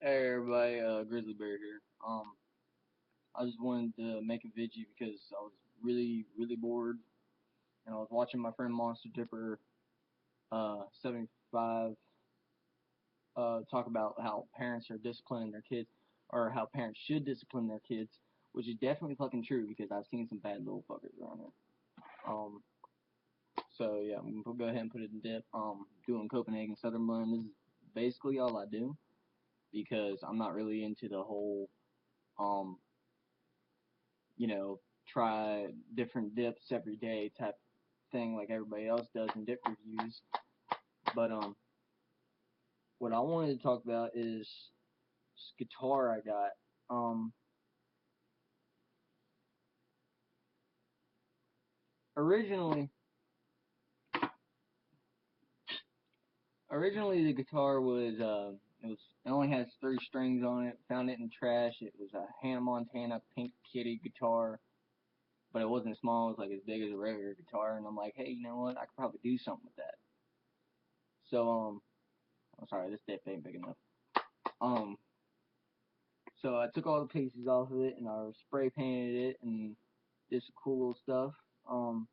Hey everybody, Grizzly Bear here. I just wanted to make a video because I was really bored, and I was watching my friend Monster Dipper, 75, talk about how parents are disciplining their kids, or how parents should discipline their kids, which is definitely fucking true because I've seen some bad little fuckers around here. Um, so yeah, I'm gonna go ahead and put it in dip. Doing Copenhagen Southern Blend. This is basically all I do because I'm not really into the whole, um, try different dips every day type thing like everybody else does in dip reviews. But what I wanted to talk about is this guitar I got. Um, originally, originally the guitar was it only has 3 strings on it. Found it in trash. It was a Hannah Montana Pink Kitty guitar, but it wasn't small. It was like as big as a regular guitar. And I'm like, hey, you know what? I could probably do something with that. So I'm sorry, this dip ain't big enough. Um, So I took all the pieces off of it and I spray painted it and did some cool little stuff. Um,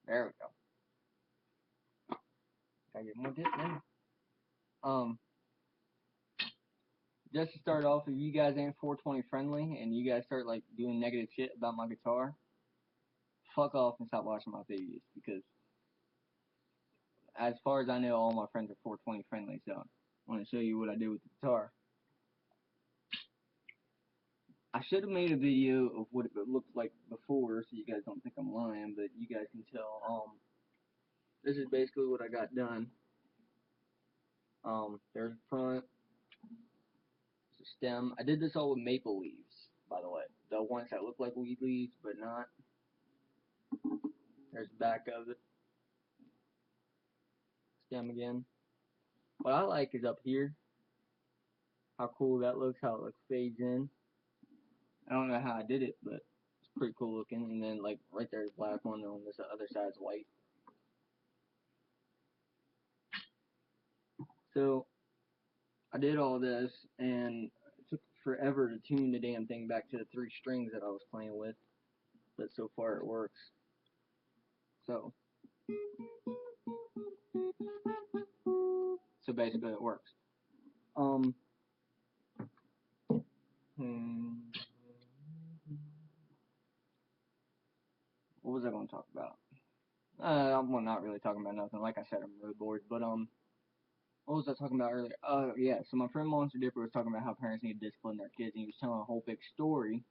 there we go. Gotta get more dip now. Um, just to start off, if you guys ain't 420 friendly and you guys start like doing negative shit about my guitar, fuck off and stop watching my videos because as far as I know, all my friends are 420 friendly. So I want to show you what I did with the guitar. I should have made a video of what it looked like before, so you guys don't think I'm lying, but you guys can tell. This is basically what I got done. There's the front, it's a stem. I did this all with maple leaves, by the way. The ones that look like weed leaves, but not. There's the back of it. Stem again. What I like is up here, how cool that looks, how it like fades in. I don't know how I did it, but it's pretty cool looking. And then like right there's black one, and on this other side's white. So I did all this, and it took forever to tune the damn thing back to the 3 strings that I was playing with. But so far it works. So basically it works. Um, hmm, what was I going to talk about? I'm not really talking about nothing. Like I said, I'm really bored. But what was I talking about earlier? Yeah. So my friend Monster Dipper was talking about how parents need to discipline their kids, and he was telling a whole big story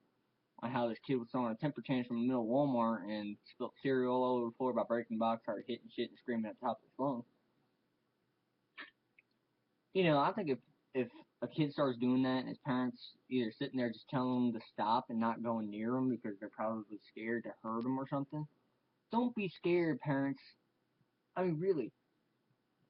on how this kid was throwing a temper tantrum in the middle of Walmart and spilled cereal all over the floor by breaking the box, started hitting shit and screaming at the top of his lungs. I think if a kid starts doing that and his parents either sitting there just telling them to stop and not going near them because they're probably scared to hurt them or something, don't be scared, parents. I mean, really.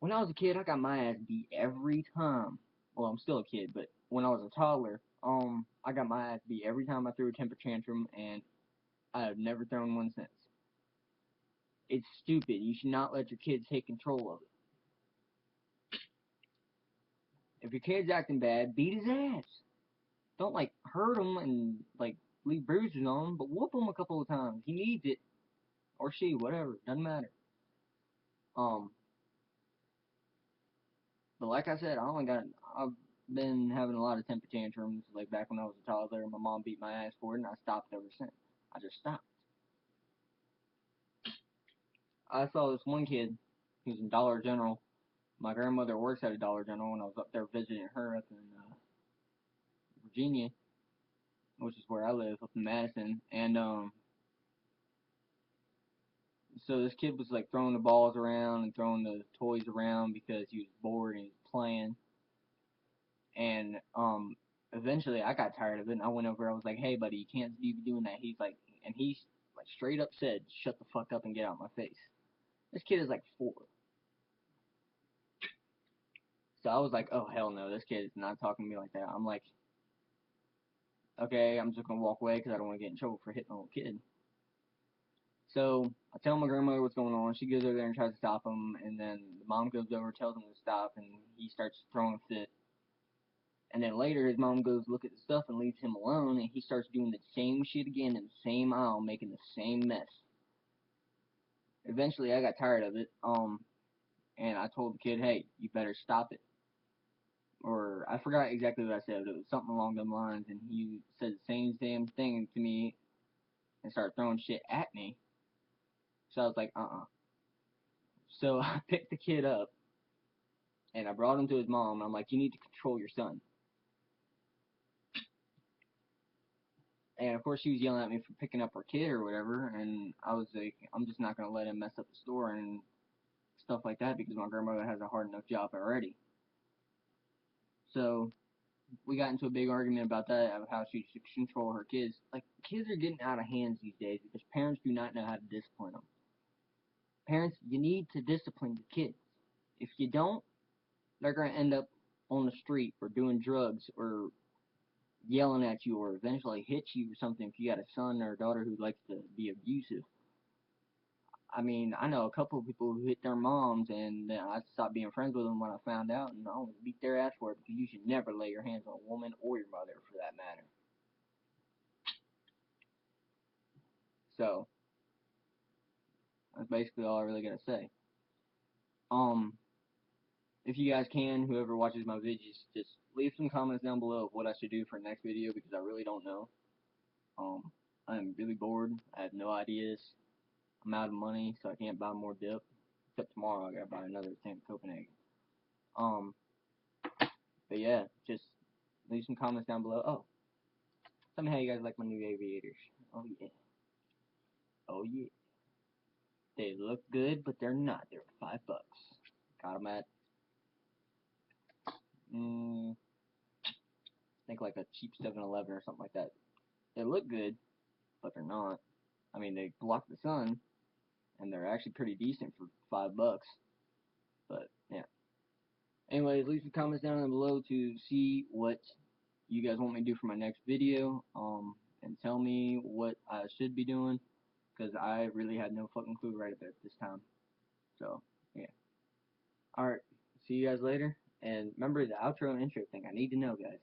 When I was a kid, I got my ass beat every time. Well, I'm still a kid, but when I was a toddler, I got my ass beat every time I threw a temper tantrum, and I have never thrown one since. It's stupid. You should not let your kids take control of it. If your kid's acting bad, beat his ass. Don't like hurt him and like leave bruises on him, but whoop him a couple of times. He needs it, or she, whatever. Doesn't matter. Um, but like I said, I've been having a lot of temper tantrums, like back when I was a toddler. My mom beat my ass for it, and I stopped ever since. I just stopped. I saw this one kid, he was in Dollar General. My grandmother works at a Dollar General, and I was up there visiting her up in Virginia, which is where I live, up in Madison. And so this kid was like throwing the balls around and throwing the toys around because he was bored and he was playing. And eventually I got tired of it and I went over. I was like, "Hey, buddy, you can't be doing that." He's like, and he's like straight up said, "Shut the fuck up and get out of my face." This kid is like 4. So I was like, "Oh hell no, this kid is not talking to me like that." I'm like, "Okay, I'm just gonna walk away because I don't want to get in trouble for hitting a little kid." So I tell my grandmother what's going on. She goes over there and tries to stop him, and then the mom goes over, tells him to stop, and he starts throwing a fit. And then later, his mom goes look at the stuff and leaves him alone, and he starts doing the same shit again in the same aisle, making the same mess. Eventually, I got tired of it, and I told the kid, "Hey, you better stop it." Or I forgot exactly what I said, but it was something along those lines, and he said the same damn thing to me and started throwing shit at me. So I was like, So I picked the kid up and I brought him to his mom, and I'm like, you need to control your son. And of course, she was yelling at me for picking up her kid or whatever, and I was like, I'm just not gonna let him mess up the store and stuff like that because my grandmother has a hard enough job already. So we got into a big argument about that, of how she should control her kids. Like, kids are getting out of hands these days because parents do not know how to discipline them. Parents, you need to discipline your kids. If you don't, they're gonna end up on the street or doing drugs or yelling at you or eventually hit you or something if you got a son or a daughter who likes to be abusive. I mean, I know a couple of people who hit their moms, and I stopped being friends with them when I found out, and I almost beat their ass for it because you should never lay your hands on a woman or your mother for that matter. So that's basically all I really gotta say. Um, if you guys can, whoever watches my videos, just leave some comments down below of what I should do for the next video because I really don't know. Um, I'm really bored. I have no ideas. I'm out of money, so I can't buy more dip. Except tomorrow, I gotta buy another tank of Copenhagen. Um, but yeah, just leave some comments down below. Oh, tell me how you guys like my new aviators. Oh yeah, oh yeah. They look good, but they're not. They're $5. Got them at, I think like a cheap 7-Eleven or something like that. They look good, but they're not. I mean, they block the sun, and they're actually pretty decent for $5. But yeah. Anyways, leave some comments down below to see what you guys want me to do for my next video, and tell me what I should be doing, because I really had no fucking clue right at this time. So, yeah. Alright, see you guys later, and remember the outro and intro thing, I need to know, guys.